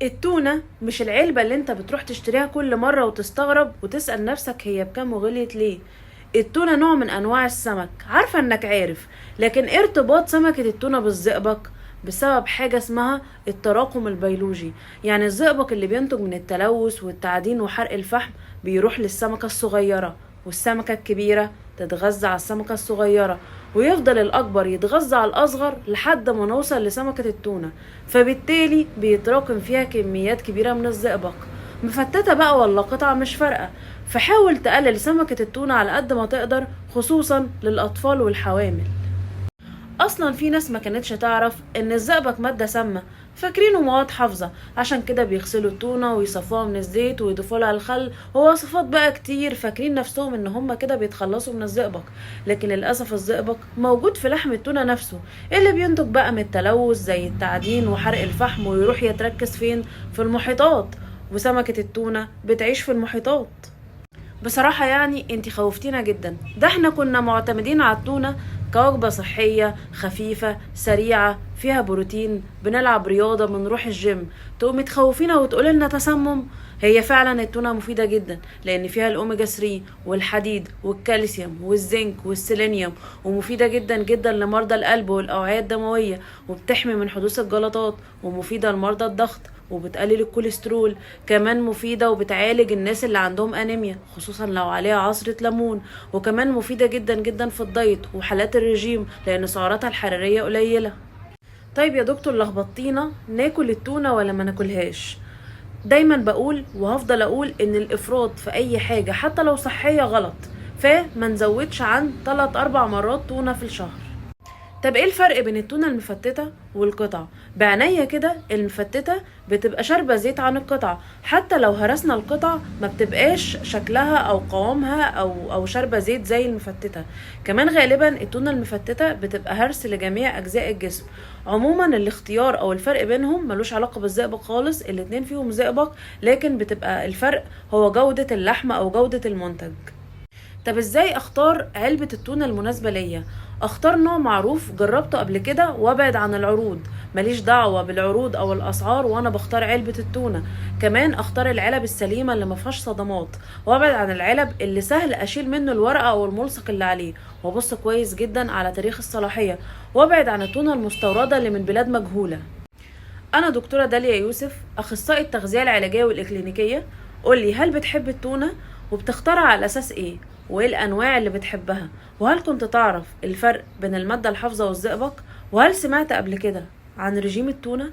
التونة مش العلبة اللي انت بتروح تشتريها كل مرة وتستغرب وتسأل نفسك هي بكام وغليت ليه. التونة نوع من انواع السمك، عارفة انك عارف، لكن إيه ارتباط سمكة التونة بالزئبق؟ بسبب حاجة اسمها التراكم البيولوجي. يعني الزئبق اللي بينتج من التلوث والتعدين وحرق الفحم بيروح للسمكة الصغيرة، والسمكة الكبيرة تتغذى على السمكة الصغيرة، ويفضل الأكبر يتغذى على الأصغر لحد ما نوصل لسمكة التونة. فبالتالي بيتراكم فيها كميات كبيرة من الزئبق، مفتتة بقى ولا قطعة مش فارقة. فحاول تقلل سمكة التونة على قد ما تقدر، خصوصا للأطفال والحوامل. اصلا في ناس ما كانتش تعرف ان الزئبق مادة سامة، فاكرينه مواد حافظة، عشان كده بيغسلوا التونة ويصفوها من الزيت ويضيفوا لها الخل ووصفات بقى كتير، فاكرين نفسهم ان هم كده بيتخلصوا من الزئبق. لكن للاسف الزئبق موجود في لحم التونة نفسه، اللي بينتج بقى من التلوث زي التعدين وحرق الفحم، ويروح يتركز فين؟ في المحيطات. وسمكة التونة بتعيش في المحيطات. بصراحة يعني انتي خوفتينا جدا، ده احنا كنا معتمدين على التونة كوجبة صحية خفيفة سريعة فيها بروتين، بنلعب رياضة، بنروح الجيم، تقومي تخوفينا وتقولي لنا تسمم؟ هي فعلا التونة مفيدة جدا، لان فيها الاوميجا 3 والحديد والكالسيوم والزنك والسيلينيوم، ومفيدة جدا جدا لمرضى القلب والاوعية الدموية، وبتحمي من حدوث الجلطات، ومفيدة لمرضى الضغط، وبتقلل الكوليسترول. كمان مفيدة وبتعالج الناس اللي عندهم انيميا، خصوصا لو عليها عصرة ليمون. وكمان مفيدة جدا جدا في الدايت وحالات الرجيم، لان سعراتها الحرارية قليلة. طيب يا دكتور لخبطتينا، ناكل التونة ولا ما ناكلهاش؟ دايما بقول وهفضل اقول ان الافراط في اي حاجة حتى لو صحية غلط، فما نزودش عن 3-4 مرات تونة في الشهر. طب ايه الفرق بين التونة المفتتة والقطع؟ بعناية كده، المفتتة بتبقى شاربة زيت عن القطع، حتى لو هرسنا القطع ما بتبقاش شكلها او قوامها او شاربة زيت زي المفتتة. كمان غالبا التونة المفتتة بتبقى هرس لجميع اجزاء الجسم. عموما الاختيار او الفرق بينهم ملوش علاقة بالزئبق خالص، الاتنين فيهم زئبق، لكن بتبقى الفرق هو جودة اللحمة او جودة المنتج. طب ازاي اختار علبة التونة المناسبة ليا؟ اختار نوع معروف جربته قبل كده وابعد عن العروض، ماليش دعوة بالعروض او الاسعار وانا بختار علبة التونة. كمان اختار العلب السليمة اللي مفيهاش صدمات، وابعد عن العلب اللي سهل اشيل منه الورقة او الملصق اللي عليه، وابص كويس جدا على تاريخ الصلاحية، وابعد عن التونة المستوردة اللي من بلاد مجهولة. انا دكتورة داليا يوسف، اخصائي التغذية العلاجية والاكلينيكية. قولي، هل بتحب التونة؟ وبتختارها على اساس ايه؟ وايه الانواع اللي بتحبها؟ وهل كنت تعرف الفرق بين المادة الحافظة والزئبق؟ وهل سمعت قبل كده عن رجيم التونة؟